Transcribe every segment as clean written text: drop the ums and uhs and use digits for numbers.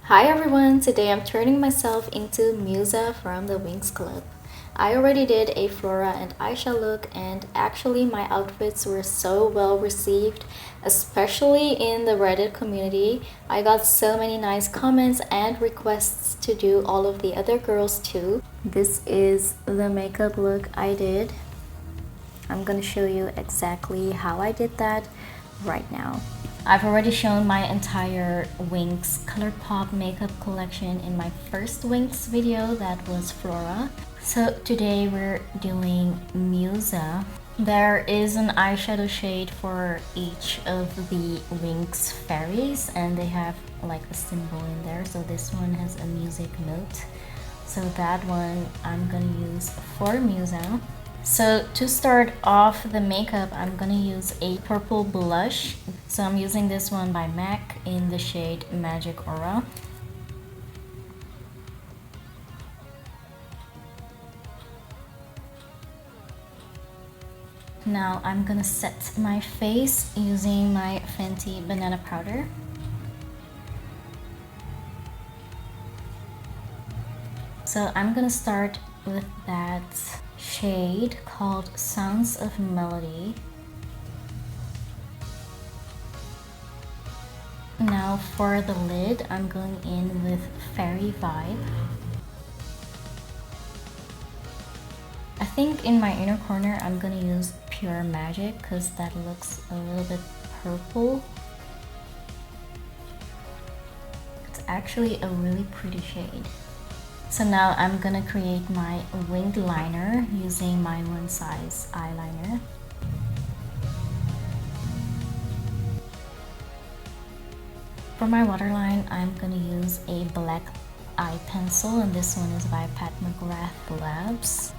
Hi everyone, today I'm turning myself into Musa from the Winx Club. I already did a Flora and Aisha look, and actually my outfits were so well received, especially in the Reddit community. I got so many nice comments and requests to do all of the other girls too. This is the makeup look I did. I'm gonna show you exactly how I did that right now. I've already shown my entire Winx ColourPop makeup collection in my first Winx video, that was Flora. So today we're doing Musa. There is an eyeshadow shade for each of the Winx fairies and they have like a symbol in there. So this one has a music note. So that one I'm gonna use for Musa. So to start off the makeup, I'm gonna use a purple blush. So I'm using this one by MAC in the shade Magic Aura. Now I'm gonna set my face using my Fenty banana powder. So I'm gonna start with that shade called Sounds of Melody. Now for the lid, I'm going in with Varified. I think in my inner corner, I'm gonna use Pure Magic because that looks a little bit purple. It's actually a really pretty shade. So now I'm gonna create my winged liner using my one size eyeliner. For my waterline, I'm gonna use a black eye pencil, and this one is by Pat McGrath Labs.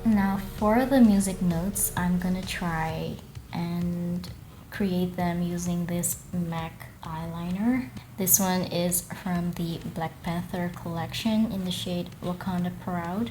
Now for the music notes, I'm gonna try and create them using this MAC eyeliner. This one is from the Black Panther collection in the shade Wakanda Proud.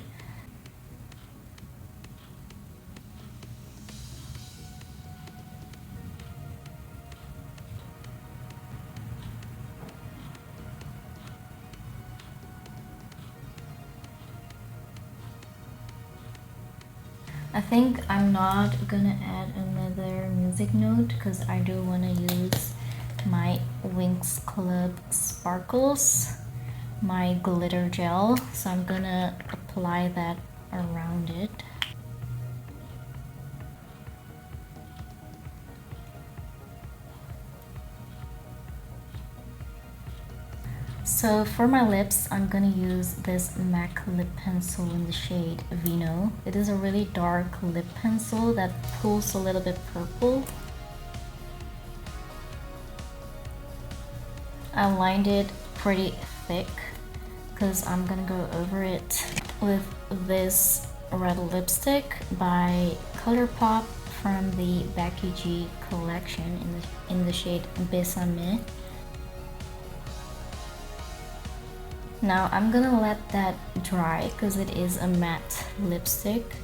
I think I'm not gonna add another music note because I do want to use my Winx Club sparkles, my glitter gel, so I'm gonna apply that around it. So for my lips, I'm gonna use this MAC lip pencil in the shade Vino. It is a really dark lip pencil that pulls a little bit purple. I lined it pretty thick because I'm gonna go over it with this red lipstick by ColourPop from the Becky G collection in the shade Besame. Now I'm gonna let that dry because it is a matte lipstick,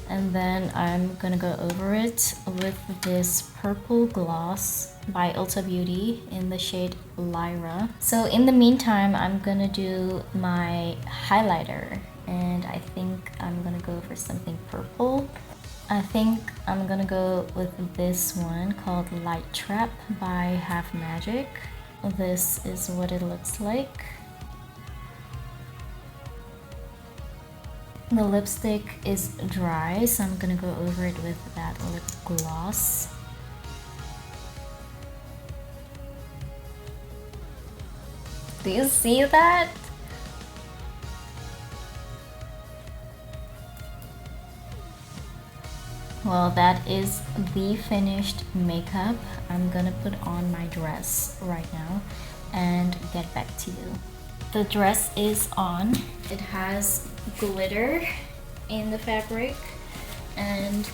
and then I'm gonna go over it with this purple gloss by Ulta Beauty in the shade Lyra. So in the meantime, I'm gonna do my highlighter, and I think I'm gonna go for something purple. I think I'm gonna go with this one called Light Trap by Half Magic. This is what it looks like. The lipstick is dry, so I'm gonna go over it with that lip gloss. Do you see that? Well, that is the finished makeup. I'm gonna put on my dress right now and get back to you. The dress is on. It has glitter in the fabric, and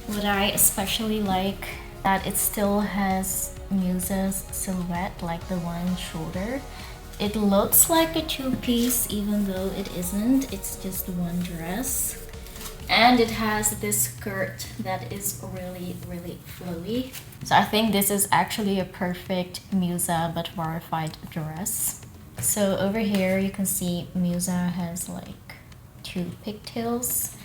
what I especially like that it still has Musa's silhouette, like the one shoulder. It looks like a two-piece even though it isn't. It's just one dress. And it has this skirt that is really flowy. So I think this is actually a perfect Musa but Varified dress. So over here you can see Musa has like 2 pigtails.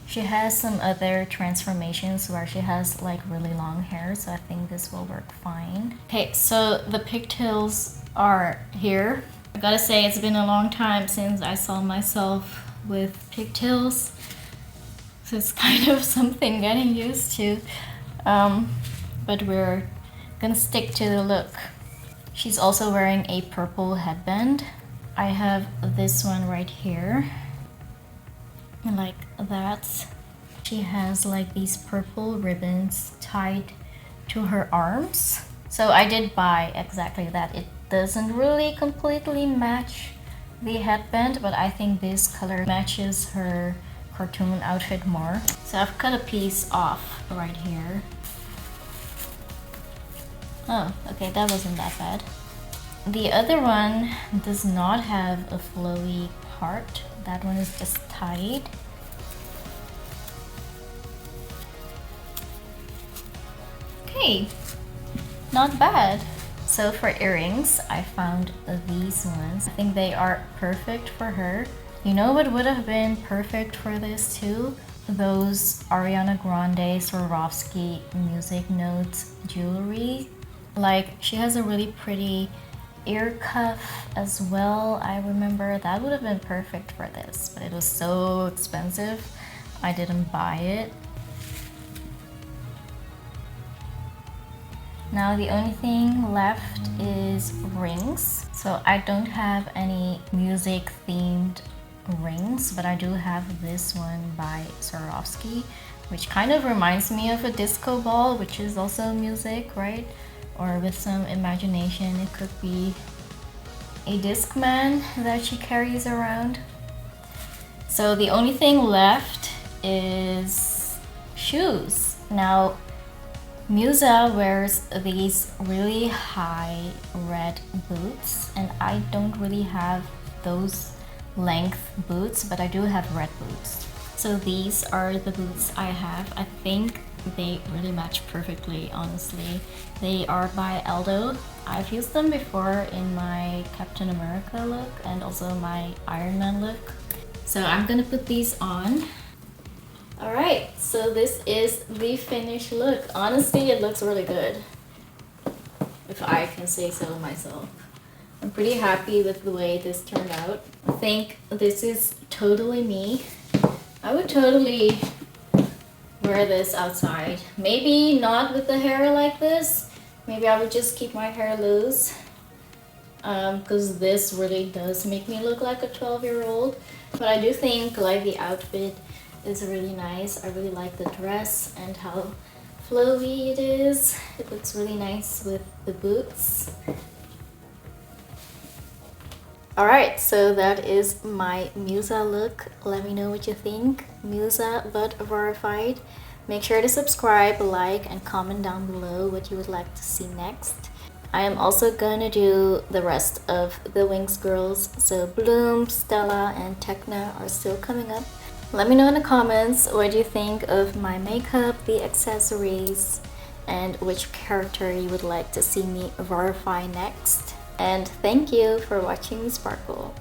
She has some other transformations where she has like really long hair, so I think this will work fine. Okay, so the pigtails are here. I gotta say, it's been a long time since I saw myself with pigtails, so it's kind of something getting used to. But we're gonna stick to the look. She's also wearing a purple headband. I have this one right here, like that. She has like these purple ribbons tied to her arms. So I did buy exactly that. It doesn't really completely match the headband, but I think this color matches her cartoon outfit more. So I've cut a piece off right here. Oh, okay, that wasn't that bad. The other one does not have a flowy part. That one is just tied. Okay, not bad. So for earrings, I found these ones. I think they are perfect for her. You know what would have been perfect for this too? Those Ariana Grande Swarovski music notes jewelry. Like, she has a really pretty ear cuff as well. I remember that would have been perfect for this, but it was so expensive, I didn't buy it. Now the only thing left is rings. So I don't have any music themed rings, but I do have this one by Swarovski, which kind of reminds me of a disco ball, which is also music, right? Or with some imagination, it could be a Discman that she carries around. So the only thing left is shoes. Now, Musa wears these really high red boots, and I don't really have those length boots, but I do have red boots. So these are the boots I have. I think they really match perfectly, honestly. They are by Aldo. I've used them before in my Captain America look and also my Iron Man look. So I'm gonna put these on. Alright, so this is the finished look. Honestly, it looks really good, if I can say so myself. I'm pretty happy with the way this turned out. I think this is totally me. I would totally wear this outside. Maybe not with the hair like this. Maybe I would just keep my hair loose. Because this really does make me look like a 12-year-old. But I do think like the outfit is really nice. I really like the dress and how flowy it is. It looks really nice with the boots. Alright, so that is my Musa look. Let me know what you think. Musa but Verified. Make sure to subscribe, like, and comment down below what you would like to see next. I am also gonna do the rest of the Winx girls. So Bloom, Stella, and Tekna are still coming up. Let me know in the comments what you think of my makeup, the accessories, and which character you would like to see me verify next. And thank you for watching me sparkle.